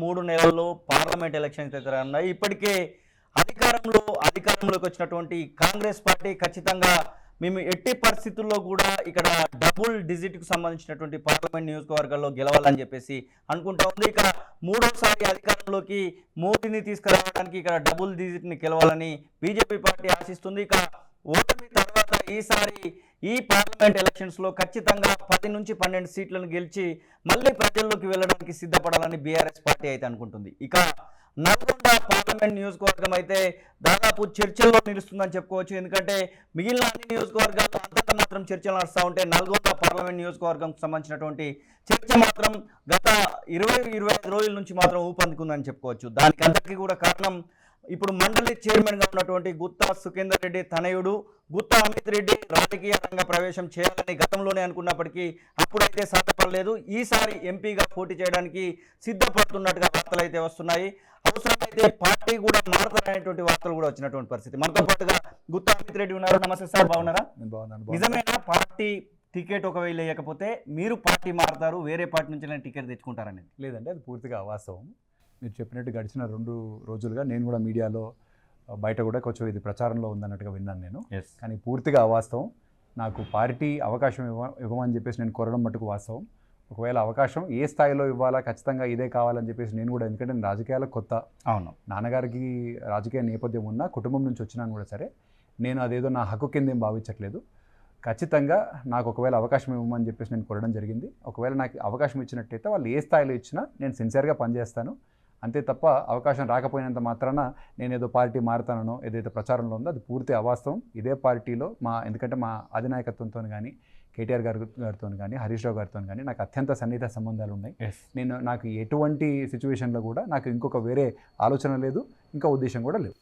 3 నెలల్లో parliament elections దగ్గర ఉన్నాయి. ఇప్పటికే అధికారంలోకి వచ్చినటువంటి కాంగ్రెస్ పార్టీ ఖచ్చితంగా మేము ఎట్టి పరిస్థితుల్లో కూడా ఇక్కడ డబుల్ డిజిట్కు సంబంధించినటువంటి పార్లమెంట్ నియోజకవర్గాల్లో గెలవాలని చెప్పేసి అనుకుంటా ఉంది. ఇక మూడోసారి అధికారంలోకి మోదీని తీసుకురావడానికి ఇక్కడ డబుల్ డిజిట్ని గెలవాలని బీజేపీ పార్టీ ఆశిస్తుంది. ఇక ఓటమి తర్వాత ఈసారి ఈ పార్లమెంట్ ఎలక్షన్స్లో ఖచ్చితంగా 10 నుంచి 12 సీట్లను గెలిచి మళ్ళీ ప్రజల్లోకి వెళ్ళడానికి సిద్ధపడాలని బీఆర్ఎస్ పార్టీ అయితే అనుకుంటుంది. ఇక నల్గొండ పార్లమెంట్ నియోజకవర్గం అయితే దాదాపు చర్చల్లో నిలుస్తుందని చెప్పుకోవచ్చు. ఎందుకంటే మిగిలిన అన్ని నియోజకవర్గాలు అంతంత మాత్రం చర్చలు నడుస్తూ ఉంటే నల్గొండ పార్లమెంట్ నియోజకవర్గంకి సంబంధించినటువంటి చర్చ మాత్రం గత 20-25 రోజుల నుంచి మాత్రం ఊపందుకుందని చెప్పుకోవచ్చు. దానికి అందరికీ కూడా కారణం ఇప్పుడు మండలి చైర్మన్గా ఉన్నటువంటి గుత్తా సుఖేందర్ రెడ్డి తనయుడు గుత్తా అమిత్ రెడ్డి రాజకీయ రంగ ప్రవేశం చేయాలని గతంలోనే అనుకున్నప్పటికీ అప్పుడైతే సాధ్యపడలేదు. ఈసారి ఎంపీగా పోటీ చేయడానికి సిద్ధపడుతున్నట్టుగా వార్తలు అయితే వస్తున్నాయి. అవసరమైతే పార్టీ కూడా మారతారనేటువంటి వార్తలు కూడా వచ్చినటువంటి పరిస్థితి. మనతో పాటుగా గుత్తా అమిత్ రెడ్డి ఉన్నారు. నమస్తే సార్, బాగున్నారా? నిజమేనా పార్టీ టికెట్ ఒకవేళ లేకపోతే మీరు పార్టీ మారుతారు, వేరే పార్టీ నుంచి టికెట్ తెచ్చుకుంటారనేది? లేదంటే అది పూర్తిగా అవాస్తవం. మీరు చెప్పినట్టు గడిచిన 2 రోజులుగా నేను కూడా మీడియాలో బయట కూడా కొంచెం ఇది ప్రచారంలో ఉందన్నట్టుగా విన్నాను నేను. కానీ పూర్తిగా అవాస్తవం. నాకు పార్టీ అవకాశం ఇవ్వమని చెప్పేసి నేను కోరడం మటుకు వాస్తవం. ఒకవేళ అవకాశం ఏ స్థాయిలో ఇవ్వాలా, ఖచ్చితంగా ఇదే కావాలని చెప్పేసి నేను కూడా, ఎందుకంటే నేను రాజకీయాలకు కొత్త. అవును, నాన్నగారికి రాజకీయ నేపథ్యం ఉన్న కుటుంబం నుంచి వచ్చినాను కూడా సరే, నేను అదేదో నా హక్కు కింద ఏం భావించట్లేదు. ఖచ్చితంగా నాకు ఒకవేళ అవకాశం ఇవ్వమని చెప్పేసి నేను కోరడం జరిగింది. ఒకవేళ నాకు అవకాశం ఇచ్చినట్టయితే వాళ్ళు ఏ స్థాయిలో ఇచ్చినా నేను సిన్సియర్గా పనిచేస్తాను. అంతే తప్ప అవకాశం రాకపోయినంత మాత్రాన నేనేదో పార్టీ మారుతానో ఏదైతే ప్రచారంలో ఉందో అది పూర్తి అవాస్తవం. ఇదే పార్టీలో ఎందుకంటే మా అధినాయకత్వంతో కానీ, కేటీఆర్ గారితో కానీ, హరీష్ రావు గారితో కానీ నాకు అత్యంత సన్నిహిత సంబంధాలు ఉన్నాయి. నాకు ఎటువంటి సిచ్యువేషన్లో కూడా నాకు ఇంకొక వేరే ఆలోచన లేదు, ఇంకా ఉద్దేశం కూడా లేదు.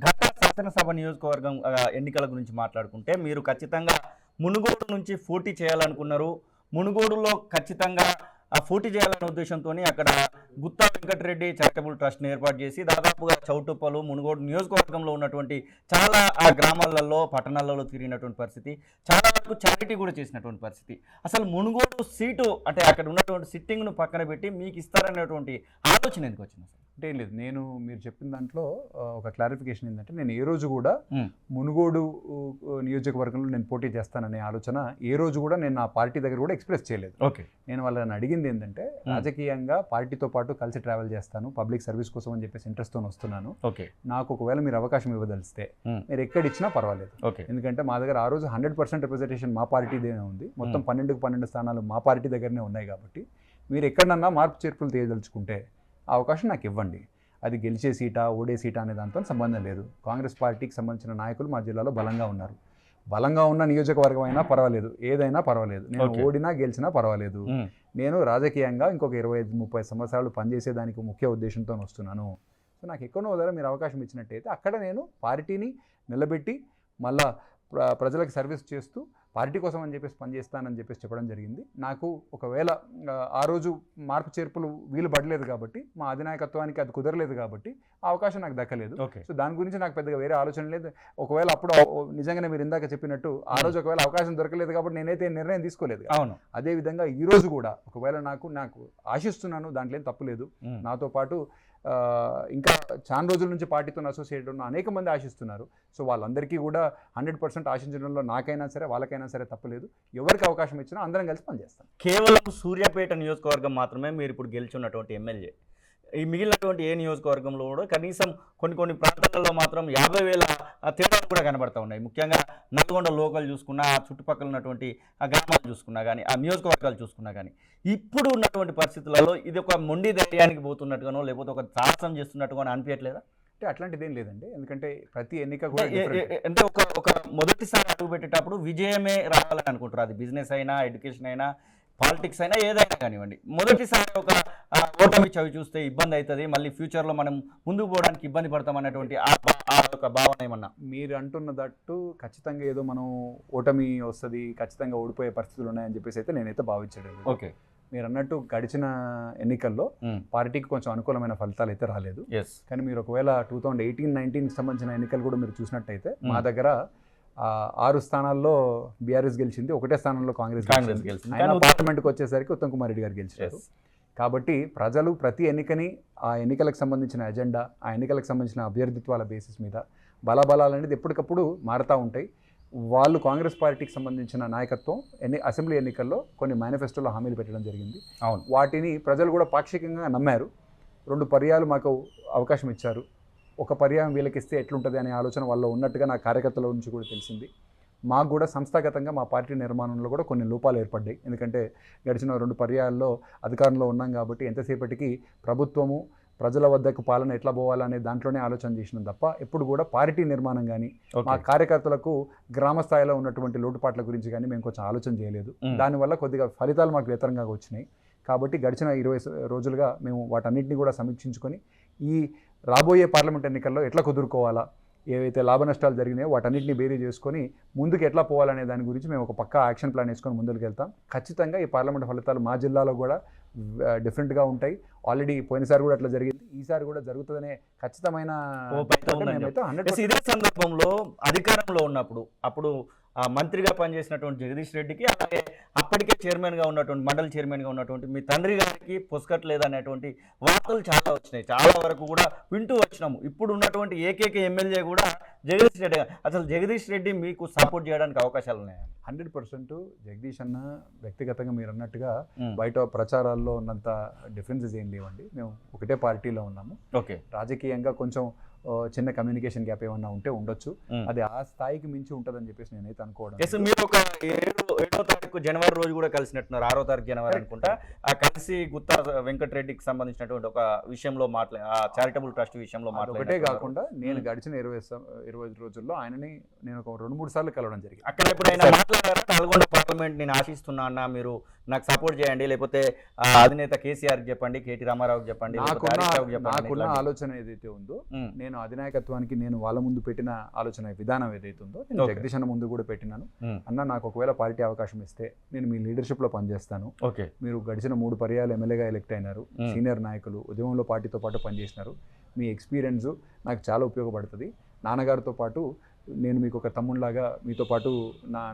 గత శాసనసభ నియోజకవర్గం ఎన్నికల గురించి మాట్లాడుకుంటే మీరు ఖచ్చితంగా మునుగోడు నుంచి పోటీ చేయాలనుకున్నారు. మునుగోడులో ఖచ్చితంగా పోటీ చేయాలనే ఉద్దేశంతో అక్కడ గుత్తా వెంకటరెడ్డి చారిటబుల్ ట్రస్ట్ని ఏర్పాటు చేసి దాదాపుగా చౌటుప్పలు, మునుగోడు నియోజకవర్గంలో ఉన్నటువంటి చాలా ఆ గ్రామాలలో, పట్టణాలలో తిరిగినటువంటి పరిస్థితి, చాలా వరకు చారిటీ కూడా చేసినటువంటి పరిస్థితి. అసలు మునుగోడు సీటు అంటే అక్కడ ఉన్నటువంటి సిట్టింగ్ను పక్కన పెట్టి మీకు ఇస్తారనేటువంటి ఆలోచన ఎందుకు వచ్చింది? అంటే లేదు, నేను మీరు చెప్పిన దాంట్లో ఒక క్లారిఫికేషన్ ఏంటంటే, నేను ఏ రోజు కూడా మునుగోడు నియోజకవర్గంలో నేను పోటీ చేస్తాననే ఆలోచన ఏ రోజు కూడా నేను నా పార్టీ దగ్గర కూడా ఎక్స్ప్రెస్ చేయలేదు. ఓకే, నేను వాళ్ళని అడిగింది ఏంటంటే, రాజకీయంగా పార్టీతో పాటు కలిసి ట్రావెల్ చేస్తాను, పబ్లిక్ సర్వీస్ కోసం అని చెప్పేసి ఇంట్రెస్ట్తో వస్తున్నాను. ఓకే, నాకు ఒకవేళ మీరు అవకాశం ఇవ్వదలిస్తే మీరు ఎక్కడిచ్చినా పర్వాలేదు. ఓకే, ఎందుకంటే మా దగ్గర ఆ రోజు 100% రిప్రజెంటేషన్ మా పార్టీదే ఉంది. మొత్తం 12 స్థానాలు మా పార్టీ దగ్గరనే ఉన్నాయి. కాబట్టి మీరు ఎక్కడన్నా మార్పు చేర్పులు తీయదలుచుకుంటే ఆ అవకాశం నాకు ఇవ్వండి. అది గెలిచే సీటా, ఓడే సీటా అనే దాంతో సంబంధం లేదు. కాంగ్రెస్ పార్టీకి సంబంధించిన నాయకులు మా జిల్లాలో బలంగా ఉన్నారు. బలంగా ఉన్న నియోజకవర్గం అయినా పర్వాలేదు, ఏదైనా పర్వాలేదు, నేను ఓడినా గెలిచినా పర్వాలేదు. నేను రాజకీయంగా ఇంకొక 25-30 సంవత్సరాలు పనిచేసేదానికి ముఖ్య ఉద్దేశంతో వస్తున్నాను. సో నాకు ఎక్కడో దగ్గర మీరు అవకాశం ఇచ్చినట్టయితే అక్కడ నేను పార్టీని నిలబెట్టి మళ్ళా ప్రజలకు సర్వీస్ చేస్తూ పార్టీ కోసం అని చెప్పేసి పనిచేస్తానని చెప్పేసి చెప్పడం జరిగింది. నాకు ఒకవేళ ఆ రోజు మార్పు చేర్పులు వీలు పడలేదు కాబట్టి, మా అధినాయకత్వానికి అది కుదరలేదు కాబట్టి ఆ అవకాశం నాకు దక్కలేదు. సో దాని గురించి నాకు పెద్దగా వేరే ఆలోచన లేదు. ఒకవేళ అప్పుడు నిజంగానే మీరు ఇందాక చెప్పినట్టు ఆ రోజు ఒకవేళ అవకాశం దొరకలేదు కాబట్టి నేనైతే నిర్ణయం తీసుకోలేదు. అవును, అదేవిధంగా ఈ రోజు కూడా ఒకవేళ నాకు ఆశిస్తున్నాను, దాంట్లో ఏం తప్పులేదు. నాతో పాటు ఇంకా చాలా రోజుల నుంచి పార్టీతో అసోసియేట్ ఉన్న అనేక మంది ఆశిస్తున్నారు. సో వాళ్ళందరికీ కూడా 100% ఆశించడంలో నాకైనా సరే వాళ్ళకైనా సరే తప్పలేదు. ఎవరికి అవకాశం ఇచ్చినా అందరం కలిసి పనిచేస్తాం. కేవలం సూర్యాపేట నియోజకవర్గం మాత్రమే మీరు ఇప్పుడు గెలుచున్నటువంటి ఎమ్మెల్యే. ఈ మిగిలినటువంటి ఏ నియోజకవర్గంలో కూడా కనీసం కొన్ని ప్రాంతాలలో మాత్రం 50,000 తేడాలు కూడా కనబడతా ఉన్నాయి. ముఖ్యంగా నల్గొండ లోకల్ చూసుకున్నా, చుట్టుపక్కల ఉన్నటువంటి ఆ గ్రామాలు చూసుకున్నా కానీ, ఆ నియోజకవర్గాలు చూసుకున్నా కానీ, ఇప్పుడు ఉన్నటువంటి పరిస్థితులలో ఇది ఒక మొండి ధైర్యానికి పోతున్నట్టుగానో లేకపోతే ఒక సాహసం చేస్తున్నట్టుగానో అనిపించట్లేదా? అంటే అట్లాంటిది ఏం లేదండి. ఎందుకంటే ప్రతి ఎన్నిక కూడా అంటే ఒక మొదటిసారి అడుగు పెట్టేటప్పుడు విజయమే రావాలని అనుకుంటారు. అది బిజినెస్ అయినా, ఎడ్యుకేషన్ అయినా, పాలిటిక్స్ అయినా ఏదైనా కానివ్వండి. మొదటిసారి ఒక ఓటమి చవి చూస్తే ఇబ్బంది అవుతుంది, మళ్ళీ ఫ్యూచర్లో మనం ముందుకు పోవడానికి ఇబ్బంది పడతాం అనేటువంటి ఒక భావన ఏమన్నా? మీరు అంటున్నదట్టు ఖచ్చితంగా ఏదో మనం ఓటమి వస్తుంది, ఖచ్చితంగా ఓడిపోయే పరిస్థితులు ఉన్నాయని చెప్పేసి అయితే నేనైతే భావించలేదు. ఓకే, మీరు అన్నట్టు గడిచిన ఎన్నికల్లో పార్టీకి కొంచెం అనుకూలమైన ఫలితాలు అయితే రాలేదు. కానీ మీరు ఒకవేళ 2018-19కి సంబంధించిన ఎన్నికలు కూడా మీరు చూసినట్టయితే మా దగ్గర 6 స్థానాల్లో బీఆర్ఎస్ గెలిచింది, 1 స్థానంలో కాంగ్రెస్ గెలిచింది. పార్లమెంట్కి వచ్చేసరికి ఉత్తమ్ కుమార్ రెడ్డి గారు గెలిచారు. కాబట్టి ప్రజలు ప్రతి ఎన్నికని ఆ ఎన్నికలకు సంబంధించిన ఎజెండా, ఆ ఎన్నికలకు సంబంధించిన అభ్యర్థిత్వాల బేసిస్ మీద బలాబలాలు అనేది ఎప్పటికప్పుడు మారుతూ ఉంటాయి. వాళ్ళు కాంగ్రెస్ పార్టీకి సంబంధించిన నాయకత్వం అసెంబ్లీ ఎన్నికల్లో కొన్ని మేనిఫెస్టోలో హామీలు పెట్టడం జరిగింది. అవును, వాటిని ప్రజలు కూడా పాక్షికంగా నమ్మారు. 2 పర్యాలు మాకు అవకాశం ఇచ్చారు. ఒక పర్యాయం వీళ్ళకిస్తే ఎట్లుంటుంది అనే ఆలోచన వాళ్ళు ఉన్నట్టుగా నా కార్యకర్తల నుంచి కూడా తెలిసింది. మాకు కూడా సంస్థాగతంగా మా పార్టీ నిర్మాణంలో కూడా కొన్ని లోపాలు ఏర్పడ్డాయి. ఎందుకంటే గడిచిన 2 పర్యాయాల్లో అధికారంలో ఉన్నాం కాబట్టి ఎంతసేపటికి ప్రభుత్వము ప్రజల వద్దకు పాలన ఎట్లా పోవాలనే దాంట్లోనే ఆలోచన చేసినాం తప్ప ఎప్పుడు కూడా పార్టీ నిర్మాణం కానీ మా కార్యకర్తలకు గ్రామ స్థాయిలో ఉన్నటువంటి లోటుపాట్ల గురించి కానీ మేము కొంచెం ఆలోచన చేయలేదు. దానివల్ల కొద్దిగా ఫలితాలు మాకు వ్యతిరేకంగా వచ్చినాయి. కాబట్టి గడిచిన 20 రోజులుగా మేము వాటన్నిటిని కూడా సమీక్షించుకొని ఈ రాబోయే పార్లమెంట్ ఎన్నికల్లో ఎట్లా కుదురుకోవాలా, ఏవైతే లాభ నష్టాలు జరిగినాయో వాటన్నిటిని బేరీ చేసుకొని ముందుకు ఎట్లా పోవాలనే దాని గురించి మేము ఒక పక్కా యాక్షన్ ప్లాన్ వేసుకొని ముందుకు వెళ్తాం. ఖచ్చితంగా ఈ పార్లమెంట్ ఫలితాలు మా జిల్లాలో కూడా డిఫరెంట్గా ఉంటాయి. ఆల్రెడీ పోయినసారి కూడా అట్లా జరిగింది, ఈసారి కూడా జరుగుతుందనే ఖచ్చితమైన ఇదే సందర్భంలో అధికారంలో ఉన్నప్పుడు అప్పుడు మంత్రిగా పనిచేసినటువంటి జగదీష్ రెడ్డికి, అలాగే అప్పటికే చైర్మన్గా ఉన్నటువంటి మండలి చైర్మన్గా ఉన్నటువంటి మీ తండ్రి గారికి పొసగట్లేదనేటువంటి వార్తలు చాలా వచ్చినాయి. చాలా వరకు కూడా వింటూ వచ్చినాము. ఇప్పుడు ఉన్నటువంటి ఏకైక ఎమ్మెల్యే కూడా జగదీష్ రెడ్డి. అసలు జగదీష్ రెడ్డి మీకు సపోర్ట్ చేయడానికి అవకాశాలు ఉన్నాయి? 100% జగదీష్ అన్న వ్యక్తిగతంగా మీరు అన్నట్టుగా బయట ప్రచారాల్లో ఉన్నంత డిఫరెన్సెస్ ఏం లేవండి. మేము ఒకటే పార్టీలో ఉన్నాము. ఓకే, రాజకీయంగా కొంచెం చిన్న కమ్యూనికేషన్ గ్యాప్ ఏమన్నా ఉంటే ఉండొచ్చు. అది ఆ స్థాయికి మించి ఉంటుందని చెప్పేసి నేనైతే అనుకోవడం. మీరు ఒక 7వ తారీఖు జనవరి రోజు కూడా కలిసినట్టున్నారు, 6వ తారీఖు జనవరి అనుకుంటా. కలిసి గుత్తా వెంకటరెడ్డికి సంబంధించినటువంటి ఒక విషయంలో చారిటబుల్ ట్రస్ట్ విషయంలో ఒకటే కాకుండా నేను గడిచిన 20 రోజుల్లో ఆయనని నేను ఒక 2-3 సార్లు కలవడం జరిగింది. అక్కడ ఎప్పుడైనా మాట్లాడారా? నల్గొండ పార్లమెంట్ నేను ఆశిస్తున్నా అన్న, మీరు నాకు సపోర్ట్ చేయండి, లేకపోతే అధినేత కేసీఆర్కి చెప్పండి, కేటీ రామారావుకి చెప్పండి. నాకున్న ఆలోచన ఏదైతే ఉందో, నేను అధినాయకత్వానికి నేను వాళ్ళ ముందు పెట్టిన ఆలోచన విధానం ఏదైతే ఉందో నేను జగదీష్ అన్న ముందు కూడా పెట్టినాను. అన్న, నాకు ఒకవేళ పార్టీ అవకాశం ఇస్తే నేను మీ లీడర్షిప్ లో పనిచేస్తాను. మీరు గడిచిన 3 పర్యాలు ఎమ్మెల్యేగా ఎలక్ట్ అయినారు, సీనియర్ నాయకులు, ఉద్యమంలో పార్టీతో పాటు పనిచేసినారు. మీ ఎక్స్పీరియన్స్ నాకు చాలా ఉపయోగపడుతుంది. నాన్నగారితో పాటు నేను మీకు ఒక తమ్ముళ్ళలాగా మీతో పాటు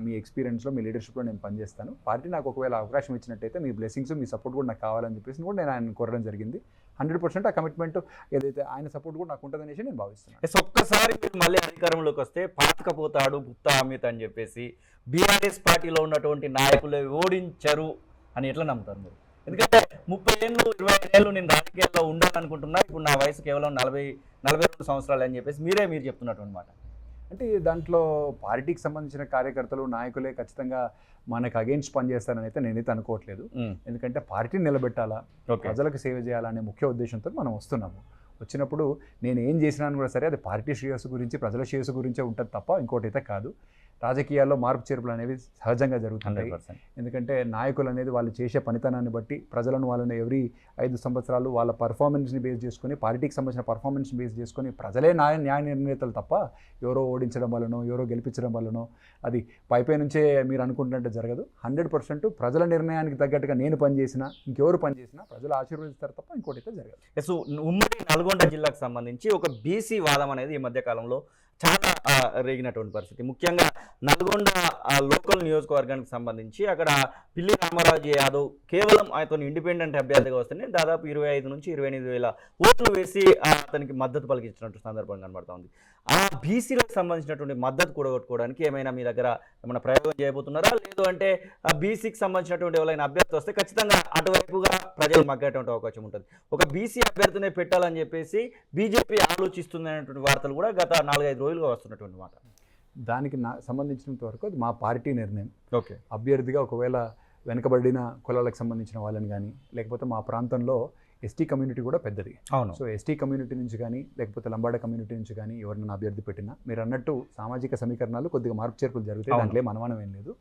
మీ ఎక్స్పీరియన్స్లో మీ లీడర్షిప్లో నేను పనిచేస్తాను. పార్టీ నాకు ఒకవేళ అవకాశం ఇచ్చినట్టయితే మీ బ్లెస్సింగ్స్ మీ సపోర్ట్ కూడా నాకు కావాలని చెప్పేసి కూడా నేను ఆయన కోరడం జరిగింది. 100% ఆ కమిట్మెంట్ ఏదైతే ఆయన సపోర్ట్ కూడా నాకు ఉంటుందనేసి నేను భావిస్తున్నాను. ఒక్కసారి మీరు మళ్ళీ అధికారంలోకి వస్తే పాతకపోతాడు గుత్తా అమిత్ అని చెప్పేసి బీఆర్ఎస్ పార్టీలో ఉన్నటువంటి నాయకులు ఓడించరు అని ఎట్లా నమ్ముతారు మీరు? ఎందుకంటే 30 ఏళ్ళు 25 ఏళ్ళు నేను రాజకీయాల్లో ఉండాలనుకుంటున్నా, ఇప్పుడు నా వయసు కేవలం 42 సంవత్సరాలు అని చెప్పేసి మీరు చెప్తున్నటువంటి మాట. అంటే దాంట్లో పార్టీకి సంబంధించిన కార్యకర్తలు నాయకులే ఖచ్చితంగా మనకు అగెయిన్స్ట్ పనిచేస్తారని అయితే నేనైతే అనుకోవట్లేదు. ఎందుకంటే పార్టీని నిలబెట్టాలా, ప్రజలకు సేవ చేయాలనే ముఖ్య ఉద్దేశంతో మనం వస్తున్నాము. వచ్చినప్పుడు నేను ఏం చేసినాను కూడా సరే అది పార్టీ శ్రేయస్సు గురించి, ప్రజల శ్రేయస్సు గురించే ఉంటుంది తప్ప ఇంకోటి అయితే కాదు. రాజకీయాల్లో మార్పు చేర్పులు అనేవి సహజంగా జరుగుతుంటాయి. ఎందుకంటే నాయకులు అనేది వాళ్ళు చేసే పనితనాన్ని బట్టి ప్రజలను వాళ్ళని ఎవ్రీ 5 సంవత్సరాలు వాళ్ళ పర్ఫార్మెన్స్ని బేస్ చేసుకొని, పార్టీకి సంబంధించిన పర్ఫార్మెన్స్ని బేస్ చేసుకొని ప్రజలే న్యాయ నిర్ణేతలు తప్ప ఎవరో ఓడించడం వల్లనో ఎవరో గెలిపించడం వల్లనో అది పైపై నుంచే మీరు అనుకుంటున్నట్టు జరగదు. 100% ప్రజల నిర్ణయానికి తగ్గట్టుగా నేను పనిచేసినా ఇంకెవరు పనిచేసినా ప్రజలు ఆశీర్వదిస్తారు తప్ప ఇంకోటి అయితే జరగదు. ఉమ్మడి నల్గొండ జిల్లాకు సంబంధించి ఒక బీసీ వాదం అనేది ఈ మధ్యకాలంలో చాలా రేగినటువంటి పరిస్థితి. ముఖ్యంగా నల్గొండ లోకల్ నియోజకవర్గానికి సంబంధించి అక్కడ పిల్లి రామరాజు యాదవ్ కేవలం అతను ఇండిపెండెంట్ అభ్యర్థిగా వస్తేనే దాదాపు 25 నుంచి 28 వేల ఓట్లు వేసి అతనికి మద్దతు పలికించినట్టు సందర్భం కనబడుతూ ఉంది. ఆ బీసీలకు సంబంధించినటువంటి మద్దతు కూడగొట్టుకోవడానికి ఏమైనా మీ దగ్గర ఏమైనా ప్రయోగం చేయబోతున్నారా? లేదు అంటే ఆ బీసీకి సంబంధించినటువంటి ఎవరైనా అభ్యర్థి వస్తే ఖచ్చితంగా అటువైపుగా ప్రజలు మగ్గేటువంటి అవకాశం ఉంటుంది. ఒక బీసీ అభ్యర్థినే పెట్టాలని చెప్పేసి బీజేపీ ఆలోచిస్తుంది అనేటువంటి వార్తలు కూడా గత 4-5 రోజులుగా వస్తున్నటువంటి మాట. దానికి సంబంధించినంత వరకు అది మా పార్టీ నిర్ణయం. అభ్యర్థిగా ఒకవేళ వెనుకబడిన కులాలకు సంబంధించిన వాళ్ళని కానీ, లేకపోతే మా ప్రాంతంలో ఎస్టీ కమ్యూనిటీ కూడా పెద్దది. సో ఎస్టీ కమ్యూనిటీ నుంచి కానీ లేకపోతే లంబాడ కమ్యూనిటీ నుంచి కానీ ఎవరినైనా అభ్యర్థి పెట్టినా మీరు అన్నట్టు సామాజిక సమీకరణాలు కొద్దిగా మార్పు చేర్పులు జరుగుతాయి, దాంట్లో అనుమానం ఏం లేదు.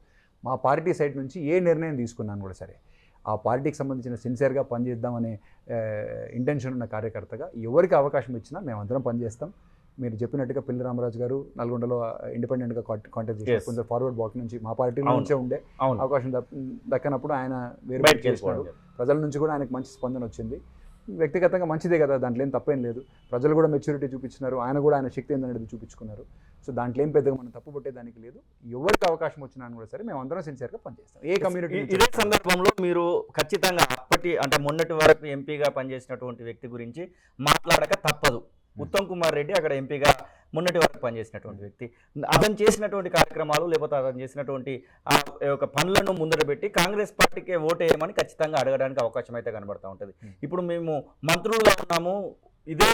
మా పార్టీ సైడ్ నుంచి ఏ నిర్ణయం తీసుకున్నాను కూడా సరే ఆ పార్టీకి సంబంధించిన సిన్సియర్గా పనిచేద్దామనే ఇంటెన్షన్ ఉన్న కార్యకర్తగా ఎవరికి అవకాశం ఇచ్చినా మేమందరం పనిచేస్తాం. మీరు చెప్పినట్టుగా పిల్లి రామరాజు గారు నల్గొండలో ఇండిపెండెంట్గా కాంటాక్ట్ చేశారు. కొంచెం ఫార్వర్డ్ బ్లాక్ నుంచి మా పార్టీ నుంచే ఉండే అవకాశం దక్కనప్పుడు ఆయన వేరు చేసినాడు. ప్రజల నుంచి కూడా ఆయనకు మంచి స్పందన వచ్చింది. వ్యక్తిగతంగా మంచిదే కదా, దాంట్లో ఏం తప్పేం లేదు. ప్రజలు కూడా మెచ్యూరిటీ చూపించినారు, ఆయన కూడా ఆయన శక్తి ఏందనేది చూపించుకున్నారు. సో దాంట్లో ఏం పెద్దగా మనం తప్పు పట్టేదానికి లేదు. ఎవరికి అవకాశం వచ్చినా కూడా సరే మేము అందరం సిన్సియర్గా పనిచేస్తాం. ఏ కమ్యూనిటీ ఇదే సందర్భంలో మీరు ఖచ్చితంగా అంటే మొన్నటి వరకు ఎంపీగా పనిచేసినటువంటి వ్యక్తి గురించి మాట్లాడక తప్పదు. ఉత్తమ్ కుమార్ రెడ్డి అక్కడ ఎంపీగా మొన్నటి వరకు పనిచేసినటువంటి వ్యక్తి. అతను చేసినటువంటి కార్యక్రమాలు లేకపోతే అతను చేసినటువంటి ఒక పనులను ముందర పెట్టి కాంగ్రెస్ పార్టీకే ఓటేయమని ఖచ్చితంగా అడగడానికి అవకాశం అయితే కనబడతా ఉంటుంది. ఇప్పుడు మేము మంత్రులుగా ఉన్నాము, ఇదే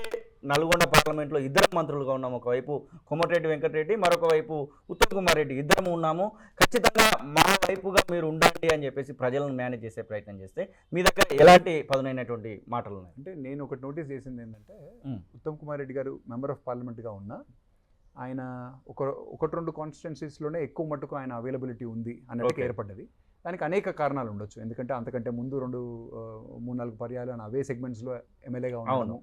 నల్గొండ పార్లమెంట్లో ఇద్దరం మంత్రులుగా ఉన్నాము. ఒకవైపు కోమటిరెడ్డి వెంకటరెడ్డి, మరొక వైపు ఉత్తమ్ కుమార్ రెడ్డి, ఇద్దరం ఉన్నాము. ఖచ్చితంగా మా వైపుగా మీరు ఉండండి అని చెప్పేసి ప్రజలను మేనేజ్ చేసే ప్రయత్నం చేస్తే మీ దగ్గర ఎలాంటి పదునైనటువంటి మాటలు ఉన్నాయి? అంటే నేను ఒకటి నోటీస్ చేసింది ఏంటంటే ఉత్తమ్ కుమార్ రెడ్డి గారు మెంబర్ ఆఫ్ పార్లమెంట్గా ఉన్న ఆయన ఒకటి రెండు కాన్స్టిట్యున్సీస్లోనే ఎక్కువ మట్టుకు ఆయన అవైలబిలిటీ ఉంది అన్నట్టుగా ఏర్పడ్డది. దానికి అనేక కారణాలు ఉండొచ్చు. ఎందుకంటే అంతకంటే ముందు 3-4 పర్యాలు ఆయన అవే సెగ్మెంట్స్లో ఎమ్మెల్యేగా ఉన్నాను.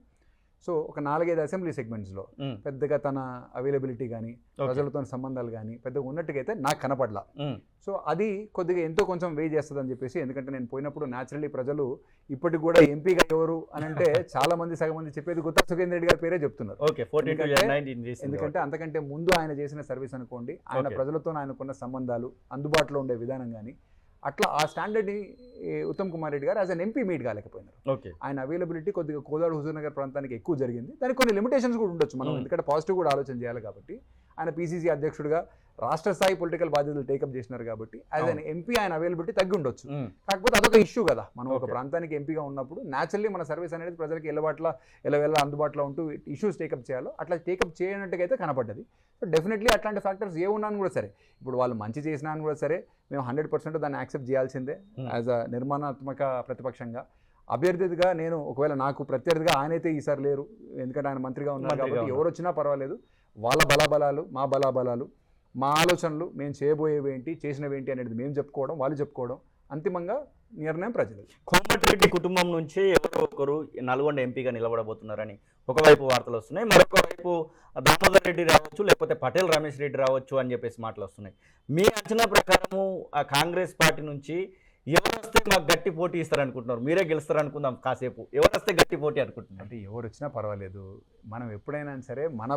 సో ఒక 4-5 అసెంబ్లీ సెగ్మెంట్స్లో పెద్దగా తన అవైలబిలిటీ కానీ ప్రజలతో సంబంధాలు కానీ పెద్దగా ఉన్నట్టుగా అయితే నాకు కనపడలా. సో అది కొద్దిగా ఎంతో కొంచెం వే చేస్తుంది అని చెప్పేసి, ఎందుకంటే నేను పోయినప్పుడు న్యాచురల్లీ ప్రజలు ఇప్పటికి కూడా ఎంపీగా ఎవరు అని అంటే చాలా మంది సగం మంది చెప్పేది గుత్తా సుఖేందర్ రెడ్డి గారి పేరే చెప్తున్నారు. ఎందుకంటే అంతకంటే ముందు ఆయన చేసిన సర్వీస్ అనుకోండి, ఆయన ప్రజలతో ఆయనకున్న సంబంధాలు, అందుబాటులో ఉండే విధానం కానీ అట్లా ఆ స్టాండర్డ్ని ఉత్తమ్ కుమార్ రెడ్డి గారు యాజ్ అన్ ఎంపీ మీట్ కాలేకపోయినారు. ఆయన అవైలబిలిటీ కొద్దిగా కోదాడు హుజూర్ నగర్ ప్రాంతానికి ఎక్కువ జరిగింది. దానికి కొన్ని లిమిటేషన్స్ కూడా ఉండొచ్చు మనం, ఎందుకంటే పాజిటివ్ కూడా ఆలోచన చేయాలి. కాబట్టి ఆయన పీసీసీ అధ్యక్షుడిగా రాష్ట్ర స్థాయి పొలిటికల్ బాధ్యతలు టేకప్ చేసినారు కాబట్టి యాజ్ అన్ ఎంపీ ఆయన అవైలబిలిటీ తగ్గి ఉండొచ్చు. కాకపోతే అదొక ఇష్యూ కదా, మనం ఒక ప్రాంతానికి ఎంపీగా ఉన్నప్పుడు న్యాచురల్లీ మన సర్వీస్ అనేది ప్రజలకు ఎలా అందుబాటులో ఉంటూ ఇష్యూస్ టేకప్ చేయాలో అట్లా టేకప్ చేయనట్టుగా అయితే కనపడ్డది. సో డెఫినెట్లీ అట్లాంటి ఫ్యాక్టర్స్ ఏ ఉన్నాను కూడా సరే, ఇప్పుడు వాళ్ళు మంచి చేసినా కూడా సరే మేము 100% దాన్ని యాక్సెప్ట్ చేయాల్సిందే యాజ్ అ నిర్మాణాత్మక ప్రతిపక్షంగా. అభ్యర్థిగా నేను ఒకవేళ నాకు ప్రత్యర్థిగా ఆయనైతే ఈసారి లేరు, ఎందుకంటే ఆయన మంత్రిగా ఉన్నారు కాబట్టి ఎవరు వచ్చినా పర్వాలేదు. వాళ్ళ బలాబలాలు, మా బలాబలాలు, మా ఆలోచనలు, మేము చేయబోయేవి ఏంటి, చేసినవేంటి అనేది మేము చెప్పుకోవడం, వాళ్ళు చెప్పుకోవడం, అంతిమంగా నిర్ణయం ప్రజలు. కోమటిరెడ్డి కుటుంబం నుంచి ఎవరో ఒకరు నల్గొండ ఎంపీగా నిలబడబోతున్నారని ఒకవైపు వార్తలు వస్తున్నాయి, మరొక వైపు దామోదర్ రెడ్డి రావచ్చు, లేకపోతే పటేల్ రమేష్ రెడ్డి రావచ్చు అని చెప్పేసి మాటలు వస్తున్నాయి. మీ అంచనా ప్రకారము ఆ కాంగ్రెస్ పార్టీ నుంచి ఎవరు వస్తే మాకు గట్టి పోటీ ఇస్తారనుకుంటున్నారు? మీరే గెలుస్తారనుకుందాం కాసేపు, ఎవరు వస్తే గట్టి పోటీ అనుకుంటున్నారు? అంటే ఎవరు వచ్చినా పర్వాలేదు, మనం ఎప్పుడైనా సరే మన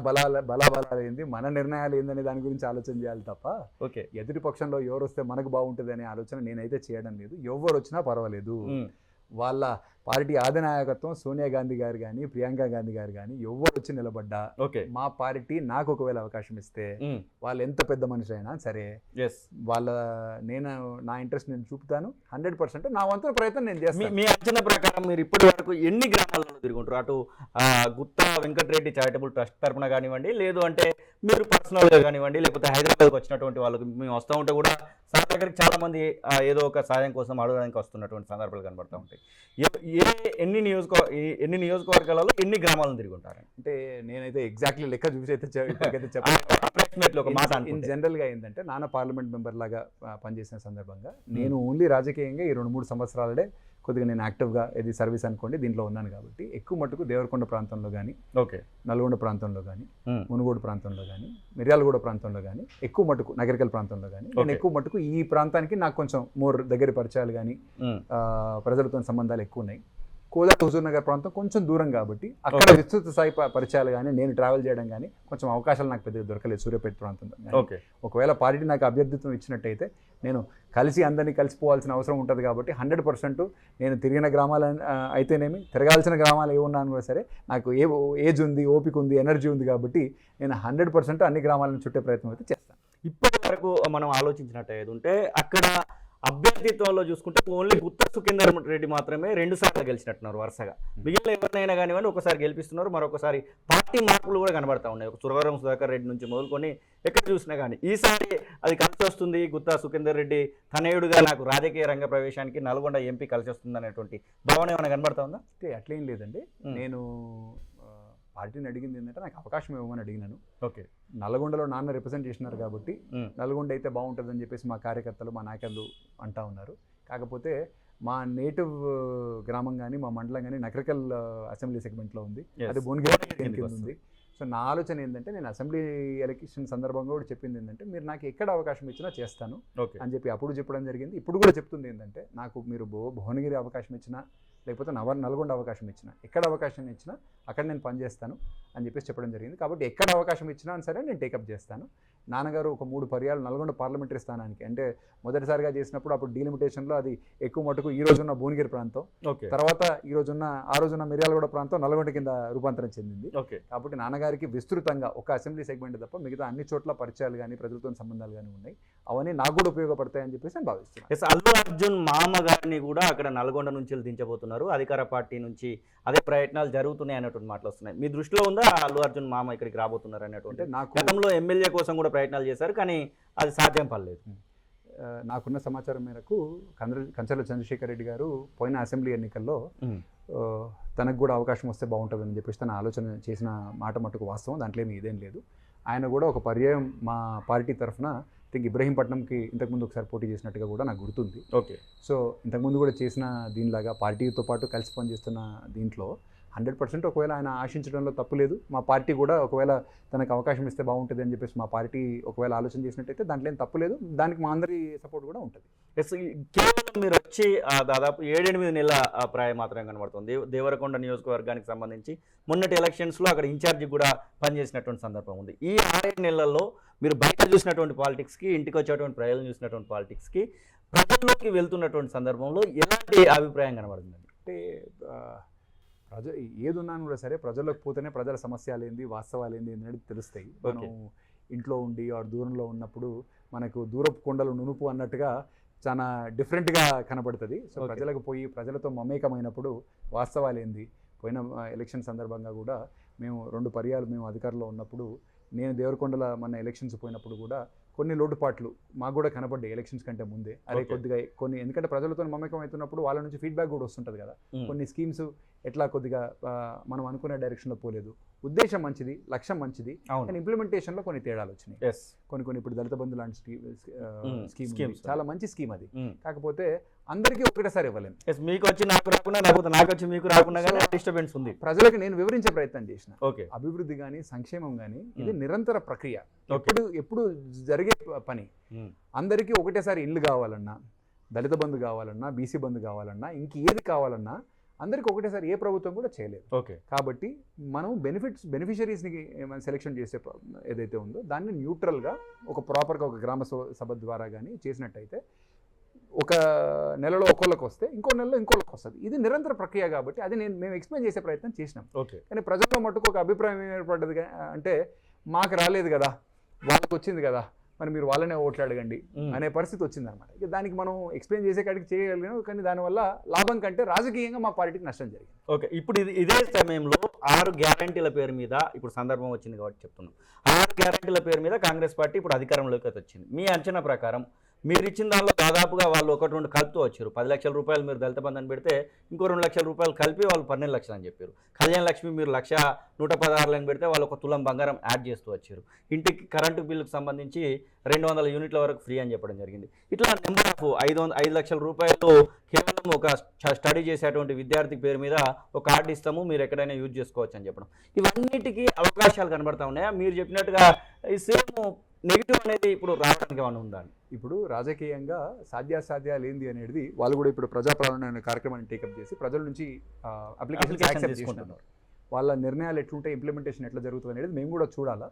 బలాబలాలు ఏంది, మన నిర్ణయాలు ఏందనే దాని గురించి ఆలోచన చేయాలి తప్ప ఎదుటి పక్షంలో ఎవరు వస్తే మనకు బాగుంటుంది అనే ఆలోచన నేనైతే చేయడం లేదు. ఎవరు వచ్చినా పర్వాలేదు. వాళ్ళ పార్టీ అధినాయకత్వం సోనియా గాంధీ గారు కానీ ప్రియాంక గాంధీ గారు కానీ ఎవరు వచ్చి నిలబడ్డా మా పార్టీ నాకు ఒకవేళ అవకాశం ఇస్తే వాళ్ళు ఎంత పెద్ద మనిషి అయినా సరే నా ఇంట్రెస్ట్ నేను చూపుతాను. 100% నా వంతు ప్రయత్నం నేను చేస్తాను. మీ అంచనా ప్రకారం మీరు ఇప్పటి వరకు ఎన్ని గ్రామాలలో తిరుగుంటారు? అటు గుత్తా వెంకటరెడ్డి చారిటబుల్ ట్రస్ట్ తరఫున కానివ్వండి, లేదు అంటే మీరు పర్సనల్గా కానివ్వండి, లేకపోతే హైదరాబాద్కి వచ్చినటువంటి వాళ్ళకి మేము వస్తూ ఉంటే కూడా సార్ దగ్గరికి చాలా మంది ఏదో ఒక సాయం కోసం అడగడానికి వస్తున్నటువంటి సందర్భాలు కనబడుతూ ఉంటాయి. ఎన్ని నియోజకవర్గాలలో ఎన్ని గ్రామాలను తిరిగి ఉంటారు? అంటే నేనైతే ఎగ్జాక్ట్లీ లెక్క చూసి అయితే జనరల్గా ఏంటంటే నాన్న పార్లమెంట్ మెంబర్ లాగా పనిచేసిన సందర్భంగా నేను ఓన్లీ రాజకీయంగా ఈ 2-3 సంవత్సరాలే కొద్దిగా నేను యాక్టివ్గా ఇది సర్వీస్ అనుకోండి దీంట్లో ఉన్నాను కాబట్టి ఎక్కువ మట్టుకు దేవరకొండ ప్రాంతంలో కానీ, నల్గొండ ప్రాంతంలో కానీ, మునుగోడు ప్రాంతంలో కానీ, మిర్యాలగూడ ప్రాంతంలో కానీ, ఎక్కువ మట్టుకు నగరికల్ ప్రాంతంలో కానీ నేను ఎక్కువ మట్టుకు ఈ ప్రాంతానికి నాకు కొంచెం మోర్ దగ్గర పరిచయాలు కానీ ప్రజలతో సంబంధాలు ఎక్కువ ఉన్నాయి. కోదాడ హుజూర్ నగర్ ప్రాంతం కొంచెం దూరం కాబట్టి అక్కడ విస్తృత స్థాయి పరిచయాలు కానీ నేను ట్రావెల్ చేయడం కానీ కొంచెం అవకాశాలు నాకు పెద్దగా దొరకలేదు సూర్యాపేట ప్రాంతంలో. ఒకవేళ పార్టీ నాకు అభ్యర్థిత్వం ఇచ్చినట్టయితే నేను అందరినీ కలిసిపోవాల్సిన అవసరం ఉంటుంది కాబట్టి 100% నేను తిరిగిన గ్రామాలు అయితేనేమి, తిరగాల్సిన గ్రామాలు ఏమున్నాను కూడా సరే నాకు ఏజ్ ఉంది, ఓపిక ఉంది, ఎనర్జీ ఉంది కాబట్టి నేను 100% అన్ని గ్రామాలను చుట్టే ప్రయత్నం అయితే చేస్తాను. ఇప్పటి వరకు మనం ఆలోచించినట్టు ఏది ఉంటే అక్కడ అభ్యర్థిత్వంలో చూసుకుంటే ఓన్లీ గుత్తా సుఖేందర్ రెడ్డి మాత్రమే 2 సార్లు గెలిచినట్టున్నారు వరుసగా. మిగిలిన ఎవరినైనా కానివ్వండి ఒకసారి గెలిపిస్తున్నారు, మరొకసారి పార్టీ మార్పులు కూడా కనబడతా ఉన్నాయి. సురవరం సుధాకర్ రెడ్డి నుంచి మొదలుకొని ఎక్కడ చూసినా కానీ ఈసారి అది కలిసి వస్తుంది. గుత్తా సుఖేందర్ రెడ్డి తనయుడుగా నాకు రాజకీయ రంగ ప్రవేశానికి నల్గొండ ఎంపీ కలిసి వస్తుంది అనేటువంటి భావన ఏమైనా కనబడతా ఉందా? అంటే అట్లేం లేదండి. నేను పార్టీని అడిగింది ఏంటంటే నాకు అవకాశం ఇవ్వమని అడిగినాను. నల్గొండలో నాన్న రిప్రజెంట్ చేసినారు కాబట్టి నల్గొండ అయితే బాగుంటుందని చెప్పేసి మా కార్యకర్తలు, మా నాయకులు అంటా ఉన్నారు. కాకపోతే మా నేటివ్ గ్రామం కానీ మా మండలం కానీ నకరికల్ అసెంబ్లీ సెగ్మెంట్లో ఉంది, అది భువనగిరి ఉంది. సో నా ఆలోచన ఏంటంటే నేను అసెంబ్లీ ఎలక్షన్ సందర్భంగా కూడా చెప్పింది ఏంటంటే మీరు నాకు ఎక్కడ అవకాశం ఇచ్చినా చేస్తాను అని చెప్పి అప్పుడు చెప్పడం జరిగింది. ఇప్పుడు కూడా చెప్తుంది ఏంటంటే నాకు మీరు భువనగిరి అవకాశం ఇచ్చినా లేకపోతే నల్గొండ అవకాశం ఇచ్చినా ఎక్కడ అవకాశం ఇచ్చినా అక్కడ నేను పనిచేస్తాను అని చెప్పేసి చెప్పడం జరిగింది. కాబట్టి ఎక్కడ అవకాశం ఇచ్చినా సరే నేను టేకప్ చేస్తాను. నాన్నగారు ఒక 3 పర్యాలు నల్గొండ పార్లమెంటరీ స్థానానికి అంటే మొదటిసారిగా చేసినప్పుడు అప్పుడు డీలిమిటేషన్లో అది ఎక్కువ మటుకు ఈ రోజున్న భువనగిరి ప్రాంతం, తర్వాత ఆ రోజున్న మిర్యాలగూడ ప్రాంతం నల్గొండ కింద రూపాంతరం చెందింది. కాబట్టి నాన్నగారికి విస్తృతంగా ఒక అసెంబ్లీ సెగ్మెంట్ తప్ప మిగతా అన్ని చోట్ల పరిచయాలు కానీ ప్రభుత్వం సంబంధాలు కానీ ఉన్నాయి. అవన్నీ నాకు కూడా ఉపయోగపడతాయని చెప్పేసి నేను భావిస్తున్నాను. అల్లు అర్జున్ మామ గారిని కూడా అక్కడ నల్గొండ నుంచి దించబోతున్నారు, అధికార పార్టీ నుంచి అదే ప్రయత్నాలు జరుగుతున్నాయి అన్నటువంటి మాటలు వస్తున్నాయి. మీ దృష్టిలో ఉందా అల్లు అర్జున్ మామ ఇక్కడికి రాబోతున్నారు అన్నటువంటి? నాకు గతంలో ఎమ్మెల్యే కోసం కూడా ప్రయత్నాలు చేశారు కానీ అది సాధ్యం పడలేదు. నాకున్న సమాచారం మేరకు కంచర్ల చంద్రశేఖర్ రెడ్డి గారు పోయిన అసెంబ్లీ ఎన్నికల్లో తనకు కూడా అవకాశం వస్తే బాగుంటుందని చెప్పేసి తన ఆలోచన చేసిన మాట మటుకు వాస్తవం, దాంట్లో ఇదేం లేదు. ఆయన కూడా ఒక పర్యాయం మా పార్టీ తరఫున ఇబ్రహీంపట్నంకి ఇంతకుముందు ఒకసారి పోటీ చేసినట్టుగా కూడా నాకు గుర్తుంది. సో ఇంతకుముందు కూడా చేసిన దీనిలాగా పార్టీతో పాటు కలిసి పనిచేస్తున్న దీంట్లో 100% ఒకవేళ ఆయన ఆశించడంలో తప్పు లేదు. మా పార్టీ కూడా ఒకవేళ తనకు అవకాశం ఇస్తే బాగుంటుంది అని చెప్పేసి మా పార్టీ ఒకవేళ ఆలోచన చేసినట్టయితే దాంట్లో ఏం తప్పు లేదు, దానికి మా అందరి సపోర్ట్ కూడా ఉంటుంది. కేవలం మీరు వచ్చి దాదాపు 7-8 నెలల ప్రాయం మాత్రమే కనబడుతుంది. దేవరకొండ నియోజకవర్గానికి సంబంధించి మొన్నటి ఎలక్షన్స్లో అక్కడ ఇన్ఛార్జి కూడా పనిచేసినటువంటి సందర్భం ఉంది. ఈ 6 నెలల్లో మీరు బయట చూసినటువంటి పాలిటిక్స్కి, ఇంటికి వచ్చేటువంటి ప్రజలు చూసినటువంటి పాలిటిక్స్కి, ప్రజల్లోకి వెళ్తున్నటువంటి సందర్భంలో ఎలాంటి అభిప్రాయం కనబడుతుంది? అంటే ఏది ఉన్నా కూడా సరే ప్రజల్లోకి పోతేనే ప్రజల సమస్యలు ఏంది, వాస్తవాలు ఏంది అనేది తెలుస్తాయి. మనం ఇంట్లో ఉండి దూరంలో ఉన్నప్పుడు మనకు దూరపు కొండలు నునుపు అన్నట్టుగా చాలా డిఫరెంట్గా కనబడుతుంది. సో ప్రజలకు పోయి ప్రజలతో మమేకమైనప్పుడు వాస్తవాలు ఏంది. పోయిన ఎలక్షన్ సందర్భంగా కూడా మేము 2 పర్యాలు మేము అధికారంలో ఉన్నప్పుడు నేను దేవరకొండల మన ఎలక్షన్స్ పోయినప్పుడు కూడా కొన్ని లోటుపాట్లు మాకు కూడా కనబడ్డాయి ఎలక్షన్స్ కంటే ముందే. అదే కొద్దిగా కొన్ని ఎందుకంటే ప్రజలతో మమేకం అవుతున్నప్పుడు వాళ్ళ నుంచి ఫీడ్బ్యాక్ కూడా వస్తుంటుంది కదా. కొన్ని స్కీమ్స్ ఎట్లా కొద్దిగా మనం అనుకునే డైరెక్షన్లో పోలేదు. ఉద్దేశం మంచిది, లక్ష్యం మంచిది, కానీ ఇంప్లిమెంటేషన్లో కొన్ని తేడాలు వచ్చినాయి. కొన్ని ఇప్పుడు దళిత బంధు లాంటి స్కీమ్ చాలా మంచి స్కీమ్ అది, కాకపోతే అందరికీ ఒకటేసారి ఇవ్వలేము. మీకు వచ్చి నాకు రాకుండా, నాకు వచ్చి మీకు రాకుండా డిస్టర్బెన్స్ ఉంది. ప్రజలకు నేను వివరించే ప్రయత్నం చేసిన అభివృద్ధి కానీ సంక్షేమం కానీ ఇది నిరంతర ప్రక్రియ, ఎప్పుడు జరిగే పని. అందరికీ ఒకటేసారి ఇల్లు కావాలన్నా, దళిత బంధు కావాలన్నా, బీసీ బంధు కావాలన్నా, ఇంకేది కావాలన్నా అందరికీ ఒకటేసారి ఏ ప్రభుత్వం కూడా చేయలేదు. కాబట్టి మనం బెనిఫిషరీస్ని సెలెక్షన్ చేసే ఏదైతే ఉందో దాన్ని న్యూట్రల్గా ఒక ప్రాపర్గా ఒక గ్రామ సభ ద్వారా కానీ చేసినట్టయితే ఒక నెలలో ఒకళ్ళకి వస్తే ఇంకో నెలలో ఇంకోళ్ళకి వస్తుంది. ఇది నిరంతర ప్రక్రియ కాబట్టి అది మేము ఎక్స్ప్లెయిన్ చేసే ప్రయత్నం చేసినాం. కానీ ప్రజల్లో మట్టుకు ఒక అభిప్రాయం ఏర్పడ్డది అంటే మాకు రాలేదు కదా, వాళ్ళకి వచ్చింది కదా, మరి మీరు వాళ్ళనే ఓట్లు అడగండి అనే పరిస్థితి వచ్చిందనమాట. ఇక దానికి మనం ఎక్స్ప్లెయిన్ చేసే కాడికి చేయగలిగాం, కానీ దానివల్ల లాభం కంటే రాజకీయంగా మా పార్టీకి నష్టం జరిగింది. ఇప్పుడు ఇదే సమయంలో 6 గ్యారంటీల పేరు మీద ఇప్పుడు సందర్భం వచ్చింది కాబట్టి చెప్తున్నాం. 6 గ్యారంటీల పేరు మీద కాంగ్రెస్ పార్టీ ఇప్పుడు అధికారంలోకి వచ్చింది. మీ అంచనా ప్రకారం మీరు ఇచ్చిన దానిలో దాదాపుగా వాళ్ళు 1-2 కలుపుతూ వచ్చారు. 10 లక్షల రూపాయలు మీరు దళిత బంధు పెడితే ఇంకో 2 లక్షల రూపాయలు కలిపి వాళ్ళు 12 లక్షలు అని చెప్పారు. కళ్యాణ లక్ష్మి మీరు 1,116,000 పెడితే వాళ్ళు 1 తులం బంగారం యాడ్ చేస్తూ వచ్చారు. ఇంటికి కరెంటు బిల్లుకు సంబంధించి 200 యూనిట్ల వరకు ఫ్రీ అని చెప్పడం జరిగింది. ఇట్లా నెంబర్ ఆఫ్ 5 లక్షల రూపాయలు కేవలం ఒక స్టడీ చేసేటువంటి విద్యార్థి పేరు మీద ఒక కార్డు ఇస్తాము, మీరు ఎక్కడైనా యూజ్ చేసుకోవచ్చు అని చెప్పడం, ఇవన్నిటికీ అవకాశాలు కనబడతా ఉన్నాయా? మీరు చెప్పినట్టుగా ఈ సేమ్ నెగిటివ్ అనేది ఇప్పుడు రావడానికి ఏమైనా ఉందా? ఇప్పుడు రాజకీయంగా సాధ్యాసాధ్యాలు ఏంది అనేది వాళ్ళు కూడా ఇప్పుడు ప్రజాపాలన అనే కార్యక్రమాన్ని టేకప్ చేసి ప్రజల నుంచి అప్లికేషన్ యాక్సెప్ట్ చేసుకుంటున్నారు. వాళ్ళ నిర్ణయాలు ఎట్లుంటే ఇంప్లిమెంటేషన్ ఎట్లా జరుగుతుంది అనేది మేము కూడా చూడాలా.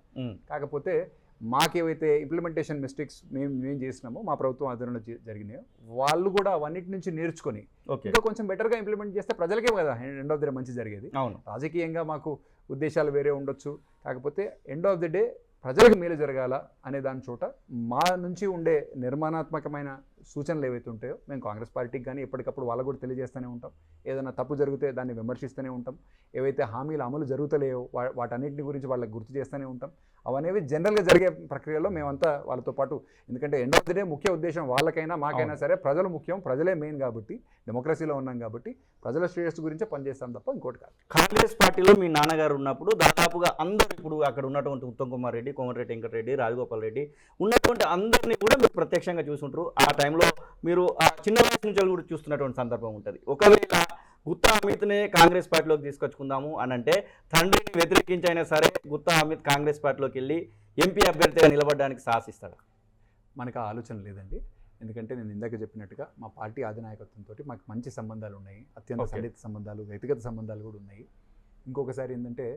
కాకపోతే మాకేవైతే ఇంప్లిమెంటేషన్ మిస్టేక్స్ మేము చేసినామో మా ప్రభుత్వం ఆధ్వర్యంలో జరిగినాయో వాళ్ళు కూడా అవన్నిటి నుంచి నేర్చుకొని ఇంకా కొంచెం బెటర్గా ఇంప్లిమెంట్ చేస్తే ప్రజలకే కదా ఎండ్ ఆఫ్ ది డే మంచి జరిగేది. రాజకీయంగా మాకు ఉద్దేశాలు వేరే ఉండొచ్చు, కాకపోతే ఎండ్ ఆఫ్ ది డే ప్రజలకు మేలు జరగాల అనే దాని చోట మా నుంచి ఉండే నిర్మాణాత్మకమైన సూచనలు ఏవైతే ఉంటాయో మేము కాంగ్రెస్ పార్టీకి కానీ ఎప్పటికప్పుడు వాళ్ళకు కూడా తెలియజేస్తూనే ఉంటాం. ఏదైనా తప్పు జరిగితే దాన్ని విమర్శిస్తూనే ఉంటాం. ఏవైతే హామీలు అమలు జరుగుతలేవో వాటన్నిటిని గురించి వాళ్ళకి గుర్తు చేస్తూనే ఉంటాం. అవనేవి జనరల్గా జరిగే ప్రక్రియలో మేమంతా వాళ్ళతో పాటు, ఎందుకంటే ఎండ్ ఆఫ్ ది డే ముఖ్య ఉద్దేశం వాళ్ళకైనా మాకైనా సరే ప్రజలు ముఖ్యం, ప్రజలే మెయిన్ కాబట్టి డెమోక్రసీలో ఉన్నాం కాబట్టి ప్రజల శ్రేయస్సు గురించే పనిచేస్తాం తప్ప ఇంకోటి కాదు. కాంగ్రెస్ పార్టీలో మీ నాన్నగారు ఉన్నప్పుడు దాదాపుగా అందరూ ఇప్పుడు అక్కడ ఉన్నటువంటి ఉత్తమ్ కుమార్ రెడ్డి, కోమటిరెడ్డి వెంకటరెడ్డి, రాజగోపాల్ రెడ్డి ఉన్నటువంటి అందరినీ కూడా మీరు ప్రత్యక్షంగా చూసుంటారు. ఆ టైంలో మీరు చిన్న వయసు నుంచి కూడా చూస్తున్నటువంటి సందర్భం ఉంటుంది. ఒకవేళ గుత్తా అమిత్నే కాంగ్రెస్ పార్టీలోకి తీసుకొచ్చుకుందాము అని అంటే తండ్రిని వ్యతిరేకించైనా సరే గుత్తా అమిత్ కాంగ్రెస్ పార్టీలోకి వెళ్ళి ఎంపీ అభ్యర్థిగా నిలబడడానికి సాహసిస్తాడు. మనకు ఆ ఆలోచన లేదండి. ఎందుకంటే నేను ఇందాక చెప్పినట్టుగా మా పార్టీ అధినాయకత్వంతో మాకు మంచి సంబంధాలు ఉన్నాయి, అత్యంత సన్నిహిత సంబంధాలు, వ్యక్తిగత సంబంధాలు కూడా ఉన్నాయి. ఇంకొకసారి ఏంటంటే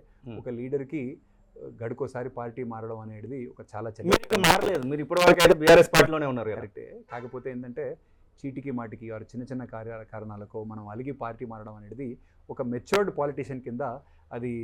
ఒక లీడర్కి గడుకోసారి పార్టీ మారడం అనేది ఒక చాలా మారలేదు. మీరు ఇప్పటివరకు అయితే బీఆర్ఎస్ పార్టీలోనే ఉన్నారు. కరెక్టే. కాకపోతే ఏంటంటే చీటికి మాటికి వారు చిన్న చిన్న కారణాలకు మనం అలిగి పార్టీ మారడం అనేది ఒక మెచ్యూర్డ్ పాలిటీషియన్ కింద అది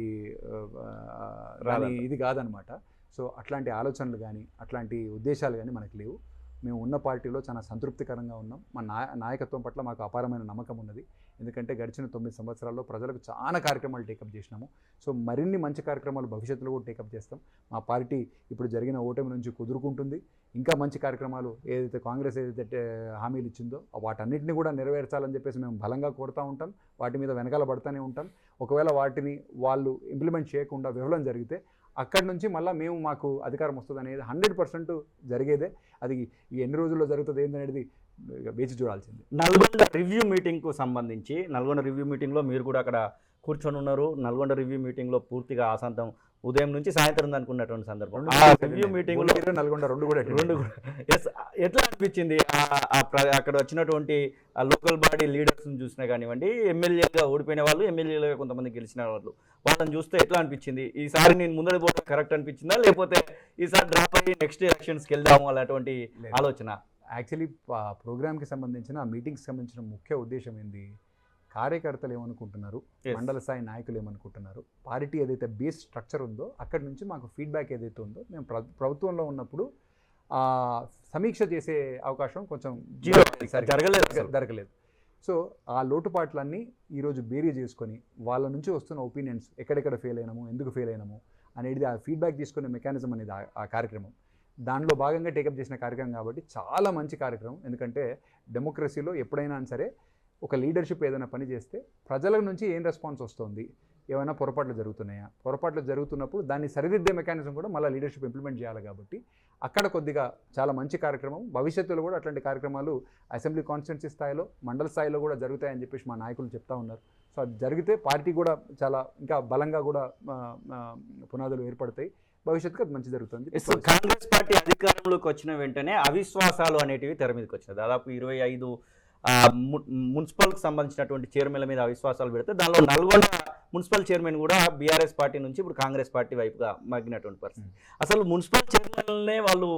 ఇది కాదనమాట. సో అట్లాంటి ఆలోచనలు కానీ అట్లాంటి ఉద్దేశాలు కానీ మనకు లేవు. మేము ఉన్న పార్టీలో చాలా సంతృప్తికరంగా ఉన్నాం. మా నాయకత్వం పట్ల మాకు అపారమైన నమ్మకం ఉన్నది. ఎందుకంటే గడిచిన 9 సంవత్సరాల్లో ప్రజలకు చాలా కార్యక్రమాలు టేకప్ చేసినాము. సో మరిన్ని మంచి కార్యక్రమాలు భవిష్యత్తులో కూడా టేకప్ చేస్తాం. మా పార్టీ ఇప్పుడు జరిగిన ఓటమి నుంచి కుదురుకుంటుంది. ఇంకా మంచి కార్యక్రమాలు ఏదైతే కాంగ్రెస్ ఏదైతే హామీలు ఇచ్చిందో వాటన్నిటిని కూడా నెరవేర్చాలని చెప్పేసి మేము బలంగా కోరుతూ ఉంటాం. వాటి మీద వెనకాల పడుతూనే ఉంటాం. ఒకవేళ వాటిని వాళ్ళు ఇంప్లిమెంట్ చేయకుండా విఫలం జరిగితే అక్కడి నుంచి మళ్ళీ మాకు అధికారం వస్తుంది అనేది 100% జరిగేదే. అది ఈ ఎన్ని రోజుల్లో జరుగుతుంది ఏంటనేది వేచి చూడాల్సింది. నల్గొండ రివ్యూ మీటింగ్కు సంబంధించి నల్గొండ రివ్యూ మీటింగ్లో మీరు కూడా అక్కడ కూర్చొని ఉన్నారు. నల్గొండ రివ్యూ మీటింగ్లో పూర్తిగా ఆశాంతం ఉదయం నుంచి సాయంత్రం అనుకున్నటువంటి సందర్భం. రివ్యూ మీటింగ్లో నల్గొండ రెండు కూడా ఎట్లా అనిపించింది? అక్కడ వచ్చినటువంటి లోకల్ బాడీ లీడర్స్ని చూసినా కానివ్వండి, ఎమ్మెల్యేగా ఓడిపోయిన వాళ్ళు, ఎమ్మెల్యేలుగా కొంతమంది గెలిచిన వాళ్ళు, వాళ్ళని చూస్తే ఎట్లా అనిపించింది? ఈసారి నేను ముందర పోవడం కరెక్ట్ అనిపించిందా, లేకపోతే ఈసారి డ్రాప్ అయ్యి నెక్స్ట్ ఎలక్షన్స్కి వెళ్దాము అలాంటి ఆలోచన? యాక్చువల్లీ ప్రోగ్రామ్కి సంబంధించిన మీటింగ్కి సంబంధించిన ముఖ్య ఉద్దేశం ఏంది, కార్యకర్తలు ఏమనుకుంటున్నారు, మండల స్థాయి నాయకులు ఏమనుకుంటున్నారు, పార్టీ ఏదైతే బేస్ స్ట్రక్చర్ ఉందో అక్కడి నుంచి మాకు ఫీడ్బ్యాక్ ఏదైతే ఉందో మేము ప్రభుత్వంలో ఉన్నప్పుడు సమీక్ష చేసే అవకాశం కొంచెం జరగలేదు. సో ఆ లోటుపాట్లన్నీ ఈరోజు బేరీ చేసుకొని వాళ్ళ నుంచి వస్తున్న ఒపీనియన్స్, ఎక్కడెక్కడ ఫెయిల్ అయినాము, ఎందుకు ఫెయిల్ అయినాము అనేది ఆ ఫీడ్బ్యాక్ తీసుకునే మెకానిజం అనేది ఆ కార్యక్రమం. దానిలో భాగంగా టేకప్ చేసిన కార్యక్రమం కాబట్టి చాలా మంచి కార్యక్రమం. ఎందుకంటే డెమోక్రసీలో ఎప్పుడైనా సరే ఒక లీడర్షిప్ ఏదైనా పని చేస్తే ప్రజల నుంచి ఏం రెస్పాన్స్ వస్తుంది, ఏమైనా పొరపాట్లు జరుగుతున్నాయా, పొరపాట్లు జరుగుతున్నప్పుడు దాన్ని సరిదిద్దే మెకానిజం కూడా మళ్ళీ లీడర్షిప్ ఇంప్లిమెంట్ చేయాలి. కాబట్టి అక్కడ కొద్దిగా చాలా మంచి కార్యక్రమం. భవిష్యత్తులో కూడా అట్లాంటి కార్యక్రమాలు అసెంబ్లీ కాన్స్టిట్యున్సీ స్థాయిలో, మండల స్థాయిలో కూడా జరుగుతాయని చెప్పేసి మా నాయకులు చెప్తా ఉన్నారు. సో అది జరిగితే పార్టీ కూడా చాలా ఇంకా బలంగా కూడా పునాదులు ఏర్పడతాయి. భవిష్యత్తుకు అది మంచి జరుగుతుంది. కాంగ్రెస్ పార్టీ అధికారంలోకి వచ్చిన వెంటనే అవిశ్వాసాలు అనేటివి తెర మీదకి వచ్చినాయి. దాదాపు 25 మున్సిపల్కి సంబంధించినటువంటి చైర్మన్ల మీద అవిశ్వాసాలు పెడితే దానిలో నల్గొండ మున్సిపల్ చైర్మన్ కూడా బీఆర్ఎస్ పార్టీ నుంచి ఇప్పుడు కాంగ్రెస్ పార్టీ వైపుగా మగ్గినటువంటి పరిస్థితి. అసలు మున్సిపల్ చైర్మన్లనే వాళ్ళు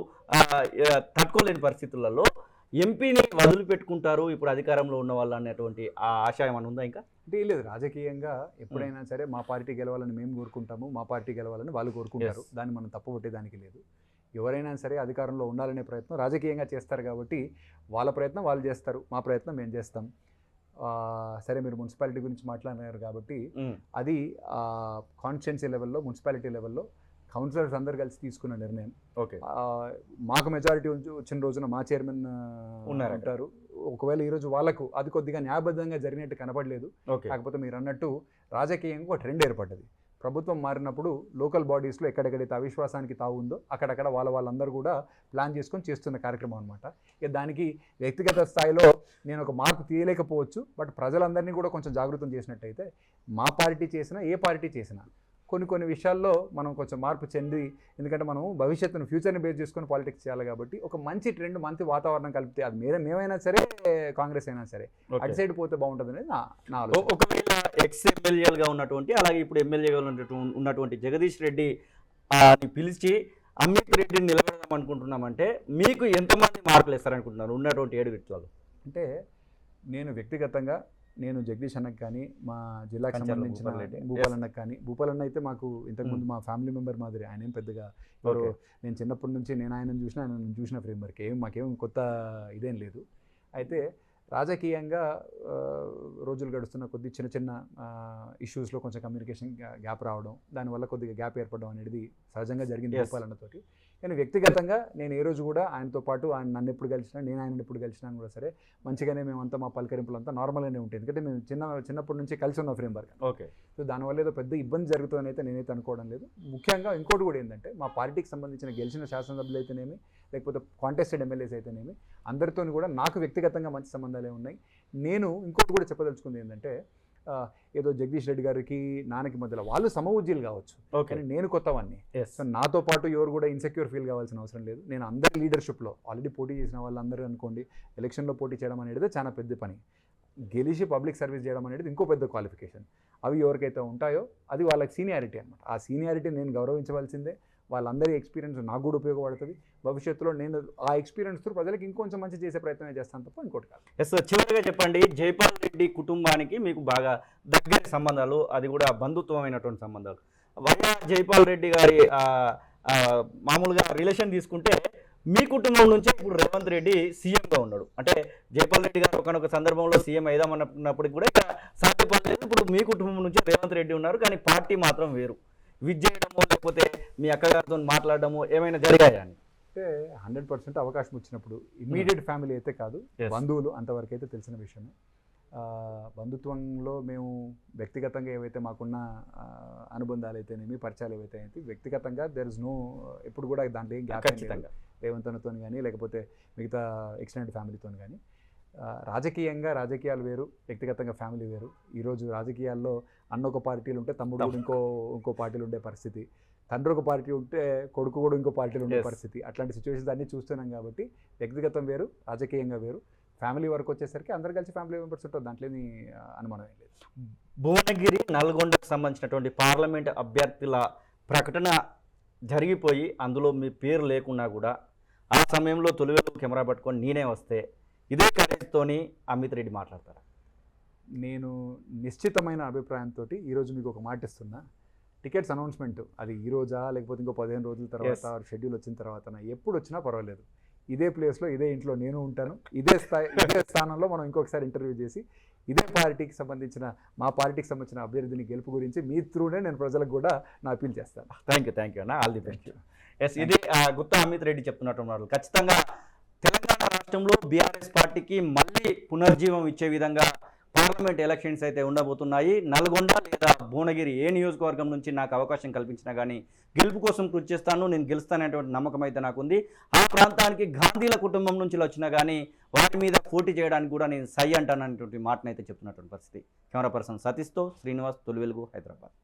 తట్టుకోలేని పరిస్థితులలో ఎంపీని వదిలిపెట్టుకుంటారు ఇప్పుడు అధికారంలో ఉన్న వాళ్ళు అనేటువంటి ఆ ఆశయం అని ఉందా? ఇంకా అంటే లేదు, రాజకీయంగా ఎప్పుడైనా సరే మా పార్టీ గెలవాలని మేము కోరుకుంటాము, మా పార్టీ గెలవాలని వాళ్ళు కోరుకుంటారు. దాన్ని మనం తప్పుపట్టేదానికి లేదు. ఎవరైనా సరే అధికారంలో ఉండాలనే ప్రయత్నం రాజకీయంగా చేస్తారు కాబట్టి వాళ్ళ ప్రయత్నం వాళ్ళు చేస్తారు, మా ప్రయత్నం మేము చేస్తాం. సరే, మీరు మున్సిపాలిటీ గురించి మాట్లాడినారు కాబట్టి అది కాన్స్టిట్యున్సీ లెవెల్లో, మున్సిపాలిటీ లెవెల్లో కౌన్సిలర్స్ అందరు కలిసి తీసుకున్న నిర్ణయం. ఓకే, మాకు మెజారిటీ వచ్చిన రోజున మా చైర్మన్ ఉంటారు. ఒకవేళ ఈరోజు వాళ్ళకు అది కొద్దిగా న్యాయబద్ధంగా జరిగినట్టు కనపడలేదు. కాకపోతే మీరు అన్నట్టు రాజకీయంగా ఒక ట్రెండ్ ఏర్పడ్డది. ప్రభుత్వం మారినప్పుడు లోకల్ బాడీస్లో ఎక్కడెక్కడైతే అవిశ్వాసానికి తావు ఉందో అక్కడక్కడ వాళ్ళందరూ కూడా ప్లాన్ చేసుకొని చేస్తున్న కార్యక్రమం అనమాట. ఇక దానికి వ్యక్తిగత స్థాయిలో నేను ఒక మార్పు తీయలేకపోవచ్చు. బట్ ప్రజలందరినీ కూడా కొంచెం జాగృతం చేసినట్టయితే మా పార్టీ చేసినా, ఏ పార్టీ చేసినా కొన్ని విషయాల్లో మనం కొంచెం మార్పు చెంది, ఎందుకంటే మనం భవిష్యత్తును, ఫ్యూచర్ని బేస్ చేసుకొని పాలిటిక్స్ చేయాలి కాబట్టి ఒక మంచి ట్రెండ్, మంచి వాతావరణం కలిపితే అది మేమైనా సరే, కాంగ్రెస్ అయినా సరే అటు సైడ్ పోతే బాగుంటుంది అనేది నా ఆలోచన. ఒకవేళ ఎక్స్ ఎమ్మెల్యేలుగా ఉన్నటువంటి, అలాగే ఇప్పుడు ఎమ్మెల్యేగా ఉన్నటువంటి జగదీష్ రెడ్డి పిలిచి అమిత్ రెడ్డిని నిలబెడదాం అనుకుంటున్నామంటే మీకు ఎంతమంది మార్కులు ఇస్తారనుకుంటున్నారు ఉన్నటువంటి 7 గట్లలో? అంటే నేను వ్యక్తిగతంగా జగదీష్ అన్నకు కానీ, మా జిల్లాకి సంబంధించిన భూపాలన్నకు కానీ, భూపాలన్న అయితే మాకు ఇంతకుముందు మా ఫ్యామిలీ మెంబర్ మాదిరి. ఆయన ఏం పెద్దగా ఎవరు, నేను చిన్నప్పటి నుంచి నేను ఆయనను చూసిన ఫ్రేమ్వర్క్ మాకేం కొత్త ఇదేం లేదు. అయితే రాజకీయంగా రోజులు గడుస్తున్న కొద్ది చిన్న ఇష్యూస్లో కొంచెం కమ్యూనికేషన్ గ్యాప్ రావడం, దానివల్ల కొద్దిగా గ్యాప్ ఏర్పడడం అనేది సహజంగా జరిగింది భూపాలన్నతోటి. కానీ వ్యక్తిగతంగా నేను ఏ రోజు కూడా ఆయనతో పాటు ఆయన నన్ను ఎప్పుడు కలిసినా, నేను ఆయన ఎప్పుడు కలిసినా కూడా సరే మంచిగానే మేమంతా మా పలకరింపులంతా నార్మల్గానే ఉంటుంది. ఎందుకంటే మేము చిన్నప్పటి నుంచి కలిసి ఉన్న ఫ్రేమ్వర్క్. ఓకే. సో దానివల్ల ఏదో పెద్ద ఇబ్బంది జరుగుతుందని అయితే నేనైతే అనుకోవడం లేదు. ముఖ్యంగా ఇంకోటి కూడా ఏంటంటే మా పార్టీకి సంబంధించిన గెలిచిన శాసనసభ్యులు అయితేనేమి, లేకపోతే కాంటెస్టెడ్ ఎమ్మెల్యేస్ అయితేనేమి, అందరితో కూడా నాకు వ్యక్తిగతంగా మంచి సంబంధాలే ఉన్నాయి. నేను ఇంకోటి కూడా చెప్పదలుచుకుంది ఏంటంటే ఏదో జగదీష్ రెడ్డి గారికి నాన్నకి మధ్యలో వాళ్ళు సమవుజ్జీలు కావచ్చు, ఓకే కానీ నేను కొత్తవాన్ని. సో నాతో పాటు ఎవరు కూడా ఇన్సెక్యూర్ ఫీల్ కావాల్సిన అవసరం లేదు. నేను అందరి లీడర్షిప్లో ఆల్రెడీ పోటీ చేసిన వాళ్ళందరూ అనుకోండి, ఎలక్షన్లో పోటీ చేయడం అనేది చాలా పెద్ద పని. గెలిచి పబ్లిక్ సర్వీస్ చేయడం అనేది ఇంకో పెద్ద క్వాలిఫికేషన్. అవి ఎవరికైతే ఉంటాయో అది వాళ్ళకి సీనియారిటీ అనమాట. ఆ సీనియారిటీ నేను గౌరవించవలసిందే. వాళ్ళందరి ఎక్స్పీరియన్స్ నాకు కూడా ఉపయోగపడుతుంది. భవిష్యత్తులో నేను ఆ ఎక్స్పీరియన్స్ తో ప్రజలకు ఇంకొంచెం మంచి చేసే ప్రయత్నం చేస్తాను తప్ప ఇంకోటి కాదు. ఎస్ సార్, చివరిగా చెప్పండి, జైపాల్ రెడ్డి కుటుంబానికి మీకు బాగా దగ్గర సంబంధాలు, అది కూడా బంధుత్వమైనటువంటి సంబంధాలు. వైఆ జైపాల్ రెడ్డి గారి మామూలుగా రిలేషన్ తీసుకుంటే మీ కుటుంబం నుంచే ఇప్పుడు రేవంత్ రెడ్డి సీఎంగా ఉన్నాడు. అంటే జైపాల్ రెడ్డి గారు ఒకనొక సందర్భంలో సీఎం అయిదామన్నప్పటికి కూడా ఇక సాధ్యపడలేదు. ఇప్పుడు మీ కుటుంబం నుంచే రేవంత్ రెడ్డి ఉన్నారు, కానీ పార్టీ మాత్రం వేరు. విజయడమో లేకపోతే మీ అక్కగారితో మాట్లాడడము ఏమైనా జరిగాయా అని? అంటే 100% అవకాశం వచ్చినప్పుడు ఇమ్మీడియట్ ఫ్యామిలీ అయితే కాదు, బంధువులు అంతవరకు అయితే తెలిసిన విషయమే. బంధుత్వంలో మేము వ్యక్తిగతంగా ఏవైతే మాకున్న అనుబంధాలు అయితేనేమి, పరిచయాలు ఏవైతే అయితే వ్యక్తిగతంగా దెర్ ఇస్ నో, ఎప్పుడు కూడా దాంట్లో ఏం గ్యాప్ ఖచ్చితంగా రేవంత్ అన్నతో కానీ లేకపోతే మిగతా ఎక్స్టెండెడ్ ఫ్యామిలీతో కానీ. రాజకీయంగా రాజకీయాలు వేరు, వ్యక్తిగతంగా ఫ్యామిలీ వేరు. ఈరోజు రాజకీయాల్లో అన్న ఒక పార్టీలు ఉంటే తమ్ముడు కూడా ఇంకో పార్టీలు ఉండే పరిస్థితి, తండ్రి ఒక పార్టీ ఉంటే కొడుకు కూడా ఇంకో పార్టీలు ఉండే పరిస్థితి. అట్లాంటి సిచ్యువేషన్స్ అన్నీ చూస్తున్నాం కాబట్టి వ్యక్తిగతం వేరు, రాజకీయంగా వేరు. ఫ్యామిలీ వరకు వచ్చేసరికి అందరు కలిసి ఫ్యామిలీ మెంబర్స్ ఉంటారు, దాంట్లో అనుమానం ఏం లేదు. భువనగిరి, నల్గొండకు సంబంధించినటువంటి పార్లమెంట్ అభ్యర్థుల ప్రకటన జరిగిపోయి అందులో మీ పేరు లేకున్నా కూడా ఆ సమయంలో తొలివేలు కెమెరా పట్టుకొని నేనే వస్తే ఇదే కరేజ్తోని అమిత్ రెడ్డి మాట్లాడతారు. నేను నిశ్చితమైన అభిప్రాయంతో ఈరోజు మీకు ఒక మాట ఇస్తున్నా. టికెట్స్ అనౌన్స్మెంట్ అది ఈ రోజా లేకపోతే ఇంకో 15 రోజుల తర్వాత షెడ్యూల్ వచ్చిన తర్వాత ఎప్పుడు వచ్చినా పర్వాలేదు, ఇదే ప్లేస్లో ఇదే ఇంట్లో నేను ఉంటాను. ఇదే స్థానంలో మనం ఇంకొకసారి ఇంటర్వ్యూ చేసి ఇదే పార్టీకి సంబంధించిన మా పార్టీకి సంబంధించిన అభ్యర్థిని గెలుపు గురించి మీ త్రూనే నేను ప్రజలకు కూడా నా అప్పీల్ చేస్తాను. థ్యాంక్ యూ అన్న, ఆల్ ది బెస్ట్. ఎస్, ఇది గుత్తా అమిత్ రెడ్డి చెప్తున్నట్టు ఖచ్చితంగా తెలంగాణ రాష్ట్రంలో బీఆర్ఎస్ పార్టీకి మళ్ళీ పునర్జీవం ఇచ్చే విధంగా పార్లమెంట్ ఎలక్షన్స్ అయితే ఉండబోతున్నాయి. నల్గొండ లేదా భువనగిరి ఏ నియోజకవర్గం నుంచి నాకు అవకాశం కల్పించినా కానీ గెలుపు కోసం కృషి చేస్తాను, నేను గెలుస్తాననేటువంటి నమ్మకం అయితే నాకుంది. ఆ ప్రాంతానికి గాంధీల కుటుంబం నుంచి వచ్చినా కానీ వాటి మీద పోటీ చేయడానికి కూడా నేను సై అంటాననేటువంటి మాటనైతే చెప్తున్నటువంటి పరిస్థితి. కెమెరా పర్సన్ సతీష్తో శ్రీనివాస్, తొలి వెలుగు, హైదరాబాద్.